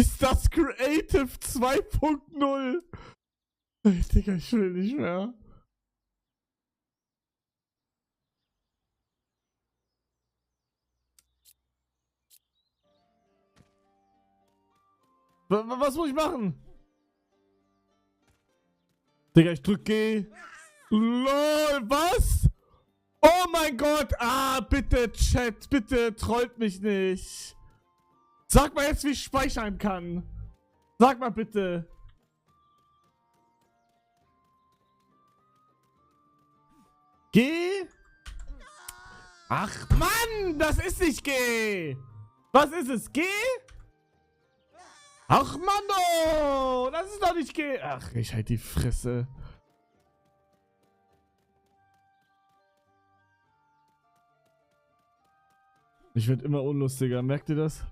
Ist das Creative 2.0? Digga, ich will nicht mehr. Was muss ich machen? Digga, ich drück G. LOL, was? Oh mein Gott. Ah, bitte, Chat. Bitte trollt mich nicht. Sag mal jetzt, wie ich speichern kann. Sag mal bitte. G? Ach, Mann, das ist nicht G. Was ist es? G? Ach, Mann, das ist doch nicht G. Ach, ich halt die Fresse. Ich werde immer unlustiger, merkt ihr das?